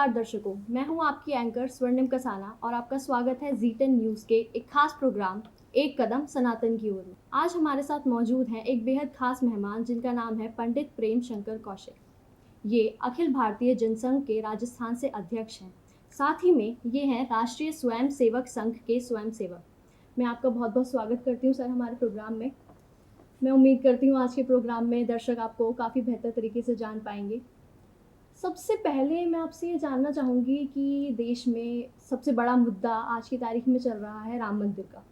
नमस्कार दर्शकों, मैं हूं आपकी एंकर स्वर्णिम कसाना और आपका स्वागत है जी10 न्यूज़ के एक खास प्रोग्राम एक कदम सनातन की ओर। आज हमारे साथ मौजूद हैं एक बेहद खास मेहमान जिनका नाम है पंडित प्रेम शंकर कौशिक। ये अखिल भारतीय जनसंघ के राजस्थान से अध्यक्ष हैं। साथ ही में ये हैं राष्ट्रीय स्वयं सेवक संघ के स्वयं सेवक। मैं आपका बहुत बहुत स्वागत करती हूँ सर हमारे प्रोग्राम में। मैं उम्मीद करती हूँ आज के प्रोग्राम में दर्शक आपको काफ़ी बेहतर तरीके से जान पाएंगे। सबसे पहले मैं आपसे ये जानना चाहूँगी कि देश में सबसे बड़ा मुद्दा आज की तारीख में चल रहा है राम मंदिर का।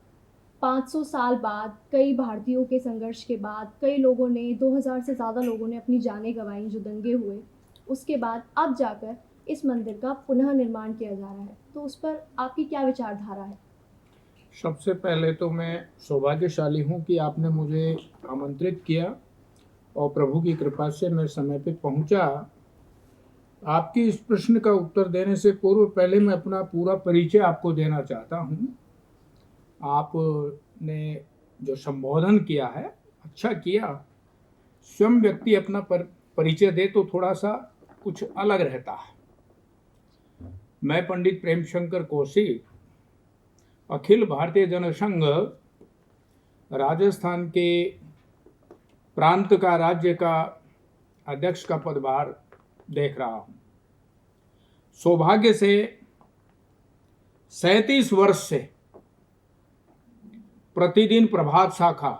500 साल बाद, कई भारतीयों के संघर्ष के बाद, कई लोगों ने 2000 से ज़्यादा लोगों ने अपनी जानें गंवाई जो दंगे हुए, उसके बाद अब जाकर इस मंदिर का पुनः निर्माण किया जा रहा है। तो उस पर आपकी क्या विचारधारा है? सबसे पहले तो मैं सौभाग्यशाली हूँ कि आपने मुझे आमंत्रित किया और प्रभु की कृपा से मैं समय पे पहुँचा। आपकी इस प्रश्न का उत्तर देने से पूर्व पहले मैं अपना पूरा परिचय आपको देना चाहता हूँ। आपने जो संबोधन किया है अच्छा किया। स्वयं व्यक्ति अपना परिचय दे तो थोड़ा सा कुछ अलग रहता है। मैं पंडित प्रेम शंकर कौशिक अखिल भारतीय जनसंघ राजस्थान के प्रांत का राज्य का अध्यक्ष का पदभार देख रहा हूँ। सौभाग्य से 37 वर्ष से प्रतिदिन प्रभात शाखा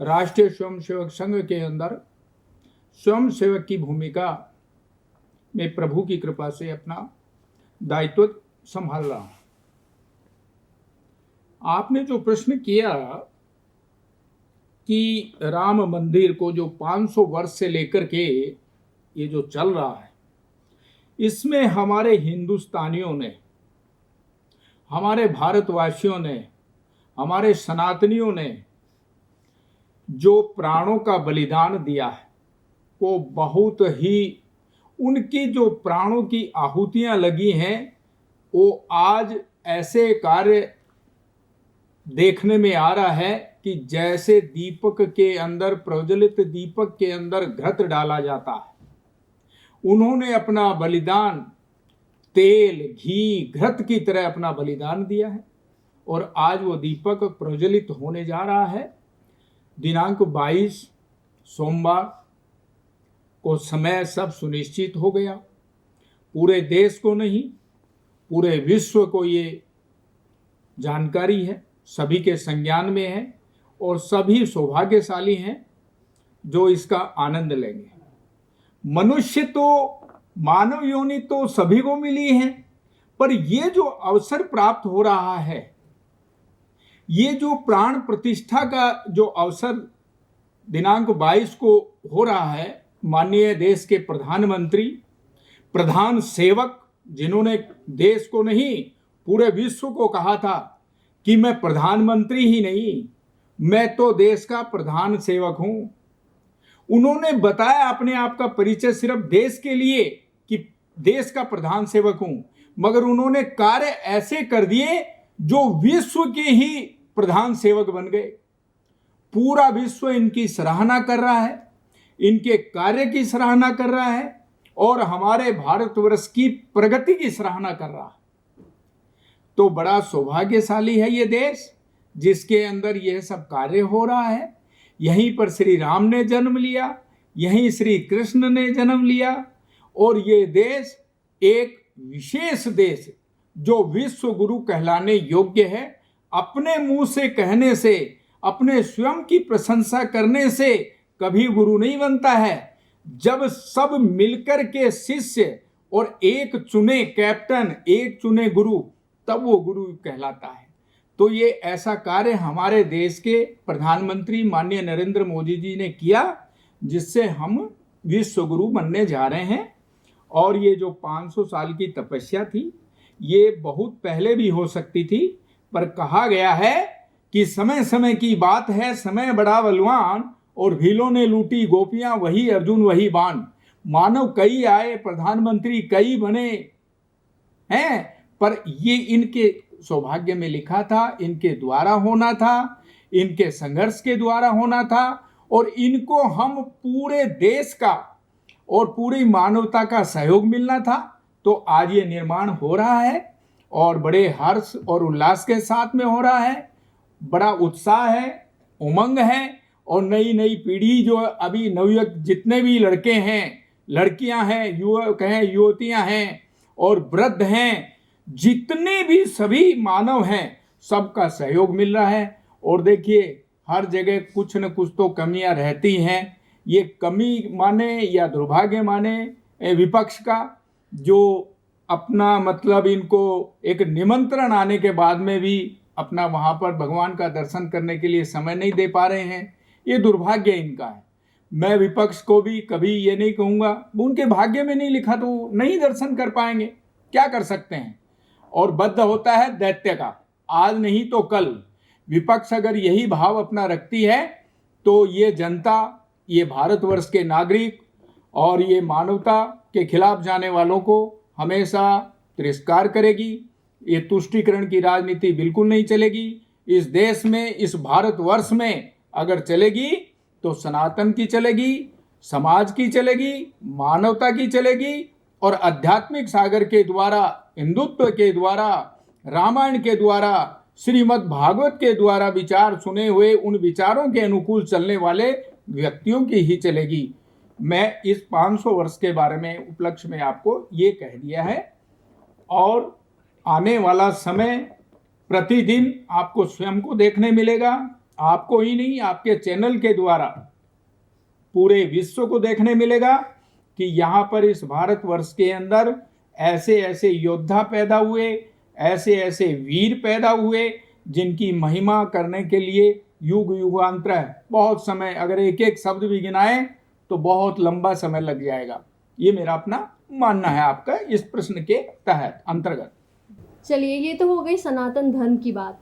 राष्ट्रीय स्वयंसेवक संघ के अंदर स्वयं सेवक की भूमिका में प्रभु की कृपा से अपना दायित्व संभाल रहा हूँ। आपने जो प्रश्न किया कि राम मंदिर को जो 500 वर्ष से लेकर के ये जो चल रहा है, इसमें हमारे हिंदुस्तानियों ने, हमारे भारतवासियों ने, हमारे सनातनियों ने जो प्राणों का बलिदान दिया है वो बहुत ही, उनकी जो प्राणों की आहुतियां लगी हैं वो आज ऐसे कार्य देखने में आ रहा है कि जैसे दीपक के अंदर, प्रज्वलित दीपक के अंदर घृत डाला जाता है। उन्होंने अपना बलिदान तेल, घी, घृत की तरह अपना बलिदान दिया है और आज वो दीपक प्रज्वलित होने जा रहा है। दिनांक 22 सोमवार को समय सब सुनिश्चित हो गया। पूरे देश को नहीं, पूरे विश्व को ये जानकारी है, सभी के संज्ञान में है और सभी सौभाग्यशाली हैं जो इसका आनंद लेंगे। मनुष्य तो, मानव योनि तो सभी को मिली है, पर ये जो अवसर प्राप्त हो रहा है, ये जो प्राण प्रतिष्ठा का जो अवसर दिनांक 22 को हो रहा है, माननीय देश के प्रधानमंत्री, प्रधान सेवक, जिन्होंने देश को नहीं पूरे विश्व को कहा था कि मैं प्रधानमंत्री ही नहीं, मैं तो देश का प्रधान सेवक हूं। उन्होंने बताया अपने आप का परिचय सिर्फ देश के लिए कि देश का प्रधान सेवक हूं, मगर उन्होंने कार्य ऐसे कर दिए जो विश्व के ही प्रधान सेवक बन गए। पूरा विश्व इनकी सराहना कर रहा है, इनके कार्य की सराहना कर रहा है और हमारे भारतवर्ष की प्रगति की सराहना कर रहा है। तो बड़ा सौभाग्यशाली है ये देश जिसके अंदर यह सब कार्य हो रहा है। यहीं पर श्री राम ने जन्म लिया, यहीं श्री कृष्ण ने जन्म लिया और ये देश एक विशेष देश जो विश्व गुरु कहलाने योग्य है। अपने मुंह से कहने से, अपने स्वयं की प्रशंसा करने से कभी गुरु नहीं बनता है। जब सब मिलकर के शिष्य और एक चुने कैप्टन, एक चुने गुरु, तब वो गुरु कहलाता है। तो ये ऐसा कार्य हमारे देश के प्रधानमंत्री माननीय नरेंद्र मोदी जी ने किया जिससे हम विश्व गुरु बनने जा रहे हैं। और ये जो 500 साल की तपस्या थी ये बहुत पहले भी हो सकती थी, पर कहा गया है कि समय समय की बात है, समय बड़ा बलवान और भीलों ने लूटी गोपियां, वही अर्जुन वही बाण। मानव कई आए, प्रधानमंत्री कई बने हैं, पर ये इनके सौभाग्य में लिखा था, इनके द्वारा होना था, इनके संघर्ष के द्वारा होना था और इनको हम पूरे देश का और पूरी मानवता का सहयोग मिलना था। तो आज ये निर्माण हो रहा है और बड़े हर्ष और उल्लास के साथ में हो रहा है। बड़ा उत्साह है, उमंग है और नई नई पीढ़ी जो अभी नवयुवक जितने भी लड़के हैं, लड़कियां हैं, युवक हैं, युवतियां हैं और वृद्ध हैं, जितने भी सभी मानव हैं, सबका सहयोग मिल रहा है। और देखिए हर जगह कुछ न कुछ तो कमियां रहती हैं। ये कमी माने या दुर्भाग्य माने विपक्ष का, जो अपना मतलब इनको एक निमंत्रण आने के बाद में भी अपना वहाँ पर भगवान का दर्शन करने के लिए समय नहीं दे पा रहे हैं, ये दुर्भाग्य इनका है। मैं विपक्ष को भी कभी ये नहीं कहूँगा, उनके भाग्य में नहीं लिखा तो नहीं दर्शन कर पाएंगे, क्या कर सकते हैं। और बद्ध होता है दैत्य का, आज नहीं तो कल। विपक्ष अगर यही भाव अपना रखती है तो ये जनता, ये भारतवर्ष के नागरिक और ये मानवता के खिलाफ जाने वालों को हमेशा तिरस्कार करेगी। ये तुष्टीकरण की राजनीति बिल्कुल नहीं चलेगी इस देश में, इस भारतवर्ष में। अगर चलेगी तो सनातन की चलेगी, समाज की चलेगी, मानवता की चलेगी और आध्यात्मिक सागर के द्वारा, हिंदुत्व के द्वारा, रामायण के द्वारा, श्रीमद् भागवत के द्वारा विचार सुने हुए उन विचारों के अनुकूल चलने वाले व्यक्तियों की ही चलेगी। मैं इस 500 वर्ष के बारे में उपलक्ष्य में आपको ये कह दिया है और आने वाला समय प्रतिदिन आपको स्वयं को देखने मिलेगा। आपको ही नहीं, आपके चैनल के द्वारा पूरे विश्व को देखने मिलेगा कि यहाँ पर इस भारतवर्ष के अंदर ऐसे ऐसे योद्धा पैदा हुए, ऐसे ऐसे वीर पैदा हुए जिनकी महिमा करने के लिए युग युगांतर बहुत समय, अगर एक एक शब्द भी गिनाए तो बहुत लंबा समय लग जाएगा। ये मेरा अपना मानना है आपका इस प्रश्न के तहत अंतर्गत। चलिए, ये तो हो गई सनातन धर्म की बात,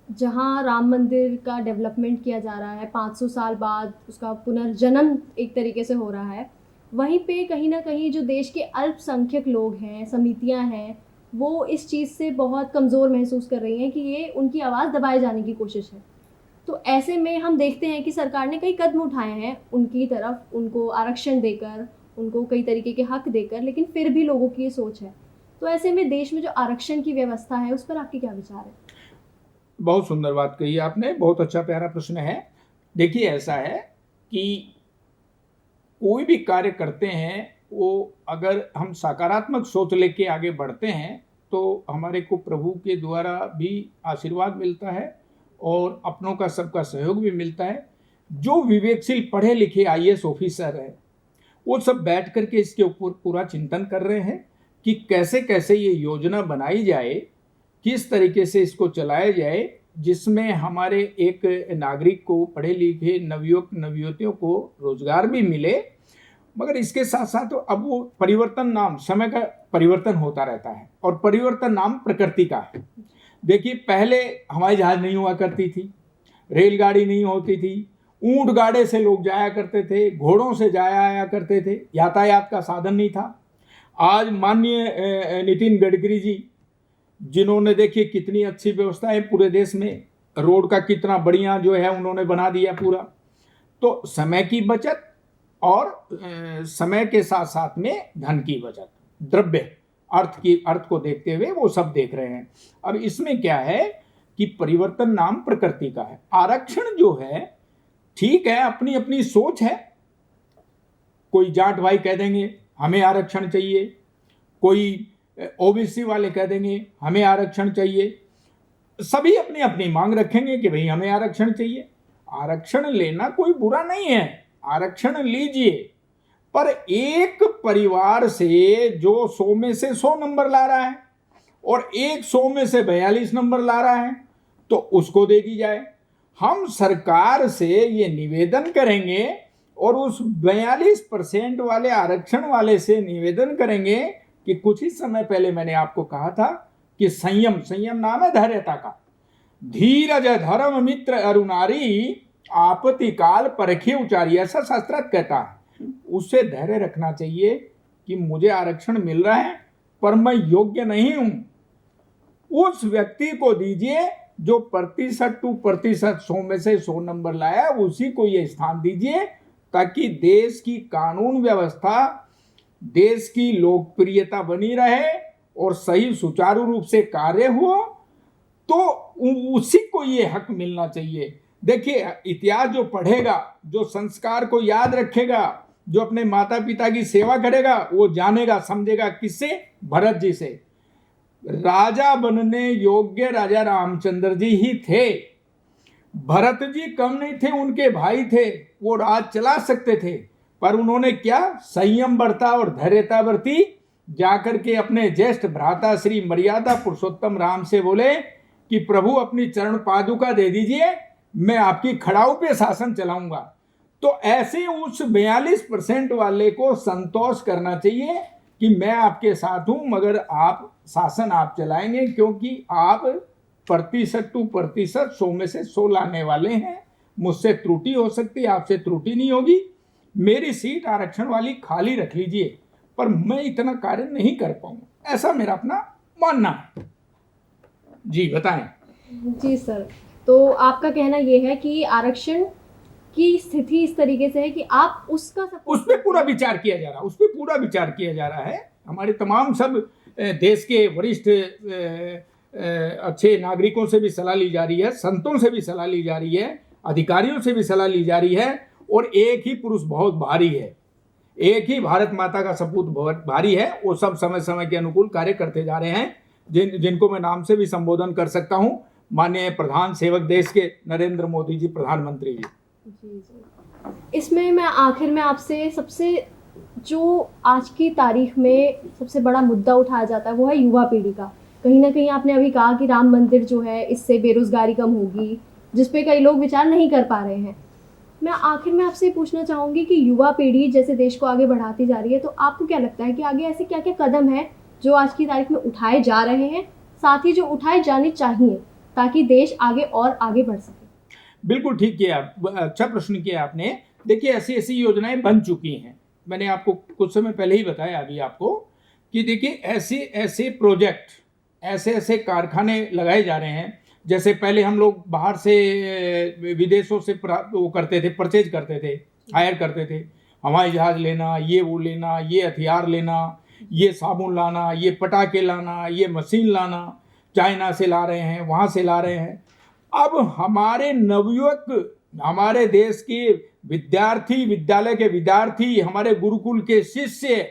जहाँ राम मंदिर का डेवलपमेंट किया जा रहा है, 500 साल बाद उसका पुनर्जन्म एक तरीके से हो रहा है। वहीं पे कहीं ना कहीं जो देश के अल्पसंख्यक लोग हैं, समितियां हैं, वो इस चीज़ से बहुत कमज़ोर महसूस कर रही हैं कि ये उनकी आवाज़ दबाए जाने की कोशिश है। तो ऐसे में हम देखते हैं कि सरकार ने कई कदम उठाए हैं उनकी तरफ, उनको आरक्षण देकर, उनको कई तरीके के हक देकर, लेकिन फिर भी लोगों की ये सोच है। तो ऐसे में देश में जो आरक्षण की व्यवस्था है उस पर आपके क्या विचार है? बहुत सुंदर बात कही आपने, बहुत अच्छा प्यारा प्रश्न है। देखिए ऐसा है कि कोई भी कार्य करते हैं वो अगर हम सकारात्मक सोच लेके आगे बढ़ते हैं तो हमारे को प्रभु के द्वारा भी आशीर्वाद मिलता है और अपनों का सबका सहयोग भी मिलता है। जो विवेकशील पढ़े लिखे आईएएस ऑफिसर है वो सब बैठ करके इसके ऊपर पूरा चिंतन कर रहे हैं कि कैसे कैसे ये योजना बनाई जाए, किस तरीके से इसको चलाया जाए, जिसमें हमारे एक नागरिक को, पढ़े लिखे नवयुवक नवयुवतियों को रोजगार भी मिले। मगर इसके साथ साथ अब वो परिवर्तन नाम, समय का परिवर्तन होता रहता है और परिवर्तन नाम प्रकृति का है। देखिए पहले हवाई जहाज नहीं हुआ करती थी, रेलगाड़ी नहीं होती थी, ऊंट गाड़े से लोग जाया करते थे, घोड़ों से जाया आया करते थे, यातायात का साधन नहीं था। आज माननीय नितिन गडकरी जी, जिन्होंने देखिए कितनी अच्छी व्यवस्था है पूरे देश में, रोड का कितना बढ़िया जो है उन्होंने बना दिया पूरा। तो समय की बचत और समय के साथ साथ में धन की बचत, द्रव्य अर्थ को देखते हुए वो सब देख रहे हैं। अब इसमें क्या है कि परिवर्तन नाम प्रकृति का है। आरक्षण जो है ठीक है, अपनी अपनी सोच है। कोई जाट भाई कह देंगे हमें आरक्षण चाहिए, कोई ओबीसी वाले कह देंगे हमें आरक्षण चाहिए, सभी अपनी अपनी मांग रखेंगे कि भाई हमें आरक्षण चाहिए। आरक्षण लेना कोई बुरा नहीं है, आरक्षण लीजिए, पर एक परिवार से जो 100 में से 100 नंबर ला रहा है और एक 100 में से 42 नंबर ला रहा है तो उसको दे दी जाए। हम सरकार से ये निवेदन करेंगे और उस 42% वाले आरक्षण वाले से निवेदन करेंगे कि कुछ ही समय पहले मैंने आपको कहा था कि संयम नाम है धैर्यता का। धीरज धर्म मित्र अरुणारी आपत्ति काल परखे उचारी, ऐसा शास्त्रार्थ कहता है। उससे धैर्य रखना चाहिए कि मुझे आरक्षण मिल रहा है पर मैं योग्य नहीं हूं। उस व्यक्ति को दीजिए जो प्रतिशत टू प्रतिशत 100 में से 100 नंबर लाया, उसी को ये स्थान दीजिए ताकि देश की कानून व्यवस्था देश की लोकप्रियता बनी रहे और सही सुचारू रूप से कार्य हो, तो उसी को ये हक मिलना चाहिए। देखिए, इतिहास जो पढ़ेगा, जो संस्कार को याद रखेगा, जो अपने माता पिता की सेवा करेगा, वो जानेगा समझेगा किससे? भरत जी से। राजा बनने योग्य राजा रामचंद्र जी ही थे। भरत जी कम नहीं थे, उनके भाई थे, वो राज चला सकते थे, पर उन्होंने क्या? संयम बरता और धैर्यता बरती। जाकर के अपने ज्येष्ठ भ्राता श्री मर्यादा पुरुषोत्तम राम से बोले कि प्रभु अपनी चरण पादुका दे दीजिए, मैं आपकी खड़ाऊ पे शासन चलाऊंगा। तो ऐसे उस 42% वाले को संतोष करना चाहिए कि मैं आपके साथ हूं, मगर आप शासन आप चलाएंगे, क्योंकि आप प्रतिशत टू प्रतिशत 100 में से 100 लाने वाले हैं। मुझसे त्रुटि हो सकती है, आपसे त्रुटि नहीं होगी। मेरी सीट आरक्षण वाली खाली रख लीजिए, पर मैं इतना कार्य नहीं कर पाऊंगा, ऐसा मेरा अपना मानना है। जी बताएं। जी सर, तो आपका कहना यह है कि आरक्षण की स्थिति इस तरीके से है कि आप उसका उस पर पूरा विचार किया जा रहा है, उस पर पूरा विचार किया जा रहा है। हमारे तमाम सब देश के वरिष्ठ अच्छे नागरिकों से भी सलाह ली जा रही है, संतों से भी सलाह ली जा रही है, अधिकारियों से भी सलाह ली जा रही है। और एक ही पुरुष बहुत भारी है, एक ही भारत माता का सपूत बहुत भारी है। वो सब समय समय के अनुकूल कार्य करते जा रहे हैं, जिनको मैं नाम से भी संबोधन कर सकता हूं। माननीय प्रधान सेवक देश के नरेंद्र मोदी जी, प्रधानमंत्री जी। जी। इसमें मैं आखिर में आपसे सबसे जो आज की तारीख में सबसे बड़ा मुद्दा उठाया जाता है वो है युवा पीढ़ी का। कहीं ना कहीं आपने अभी कहा कि राम मंदिर जो है इससे बेरोजगारी कम होगी, जिस पे कई लोग विचार नहीं कर पा रहे हैं। मैं आखिर में आपसे पूछना चाहूँगी कि युवा पीढ़ी जैसे देश को आगे बढ़ाती जा रही है, तो आपको क्या लगता है कि आगे ऐसे क्या क्या कदम हैं जो आज की तारीख में उठाए जा रहे हैं, साथ ही जो उठाए जाने चाहिए ताकि देश आगे और आगे बढ़ सके? बिल्कुल ठीक किया, अच्छा प्रश्न किया आपने। देखिए, ऐसी ऐसी योजनाएं बन चुकी हैं। मैंने आपको कुछ समय पहले ही बताया अभी आपको कि देखिए ऐसे ऐसे प्रोजेक्ट, ऐसे ऐसे कारखाने लगाए जा रहे हैं। जैसे पहले हम लोग बाहर से विदेशों से वो करते थे, परचेज करते थे, हायर करते थे, हवाई जहाज लेना, ये वो लेना, ये हथियार लेना, ये साबुन लाना, ये पटाखे लाना, ये मशीन लाना, चाइना से ला रहे हैं, वहाँ से ला रहे हैं। अब हमारे नवयुवक, हमारे देश के विद्यार्थी, विद्यालय के विद्यार्थी, हमारे गुरुकुल के शिष्य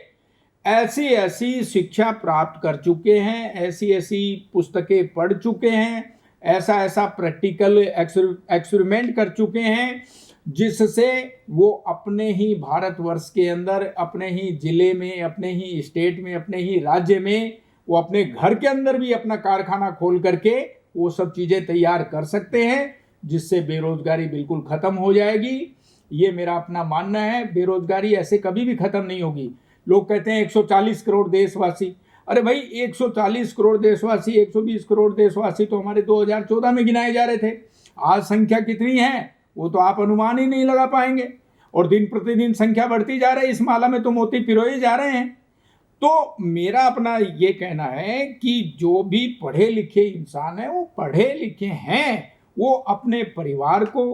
ऐसी ऐसी शिक्षा प्राप्त कर चुके हैं, ऐसी ऐसी पुस्तकें पढ़ चुके हैं, ऐसा ऐसा प्रैक्टिकल एक्सपेरिमेंट कर चुके हैं, जिससे वो अपने ही भारतवर्ष के अंदर, अपने ही जिले में, अपने ही स्टेट में, अपने ही राज्य में, वो अपने घर के अंदर भी अपना कारखाना खोल करके वो सब चीज़ें तैयार कर सकते हैं, जिससे बेरोजगारी बिल्कुल ख़त्म हो जाएगी। ये मेरा अपना मानना है। बेरोजगारी ऐसे कभी भी ख़त्म नहीं होगी। लोग कहते हैं 140 करोड़ देशवासी, अरे भाई 140 करोड़ देशवासी, 120 करोड़ देशवासी तो हमारे 2014 में गिनाए जा रहे थे। आज संख्या कितनी है वो तो आप अनुमान ही नहीं लगा पाएंगे, और दिन प्रतिदिन संख्या बढ़ती जा रही है। इस माला में तो मोती पिरोए जा रहे हैं। तो मेरा अपना ये कहना है कि जो भी पढ़े लिखे इंसान है, वो पढ़े लिखे हैं, वो अपने परिवार को,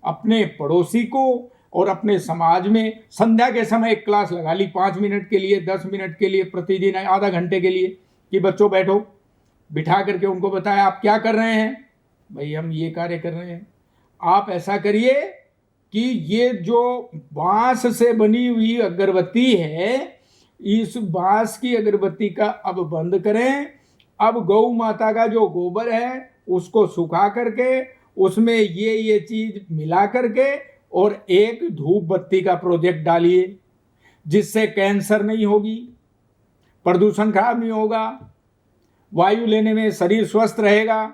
अपने पड़ोसी को और अपने समाज में संध्या के समय एक क्लास लगा ली, 5 मिनट के लिए, 10 मिनट के लिए, प्रतिदिन आधा घंटे के लिए, कि बच्चों बैठो, बिठा करके उनको बताया आप क्या कर रहे हैं, भाई हम ये कार्य कर रहे हैं। आप ऐसा करिए कि ये जो बांस से बनी हुई अगरबत्ती है, इस बांस की अगरबत्ती का अब बंद करें। अब गौ माता का जो गोबर है उसको सुखा करके उसमें ये चीज मिला करके और एक धूप बत्ती का प्रोजेक्ट डालिए, जिससे कैंसर नहीं होगी, प्रदूषण खराब नहीं होगा, वायु लेने में शरीर स्वस्थ रहेगा।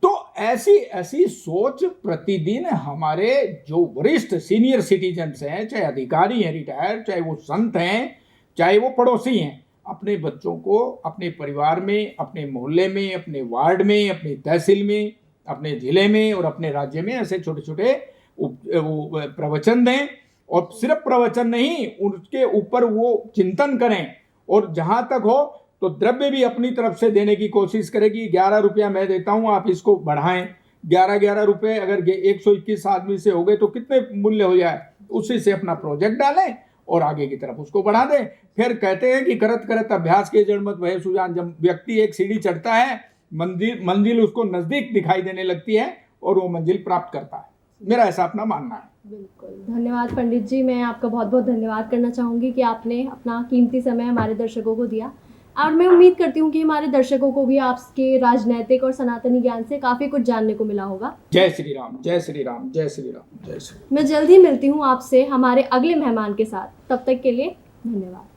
तो ऐसी ऐसी सोच प्रतिदिन हमारे जो वरिष्ठ सीनियर सिटीजन्स हैं, चाहे अधिकारी हैं रिटायर, चाहे वो संत हैं, चाहे वो पड़ोसी हैं, अपने बच्चों को अपने परिवार में, अपने मोहल्ले में, अपने वार्ड में, अपनी तहसील में, अपने जिले में और अपने राज्य में ऐसे छोटे छोटे प्रवचन दें। और सिर्फ प्रवचन नहीं, उसके ऊपर वो चिंतन करें, और जहाँ तक हो तो द्रव्य भी अपनी तरफ से देने की कोशिश करें कि 11 रुपया मैं देता हूँ, आप इसको बढ़ाएं। 11 रुपये अगर 121 आदमी से हो गए तो कितने मूल्य हो जाए, उसी से अपना प्रोजेक्ट डालें और आगे की तरफ उसको बढ़ा दें। फिर कहते हैं कि करत करत अभ्यास के जड़ मत भय सुजान। जब व्यक्ति एक सीढ़ी चढ़ता है, मंजिल उसको नजदीक दिखाई देने लगती है और वो मंजिल प्राप्त करता है। मेरा ऐसा अपना मानना है। बिल्कुल, धन्यवाद पंडित जी। मैं आपका बहुत बहुत धन्यवाद करना चाहूँगी कि आपने अपना कीमती समय हमारे दर्शकों को दिया, और मैं उम्मीद करती हूँ कि हमारे दर्शकों को भी आपके राजनैतिक और सनातनी ज्ञान से काफ़ी कुछ जानने को मिला होगा। जय श्री राम, जय श्री राम, जय श्री राम, जय श्री राम। मैं जल्द ही मिलती हूँ आपसे हमारे अगले मेहमान के साथ। तब तक के लिए धन्यवाद।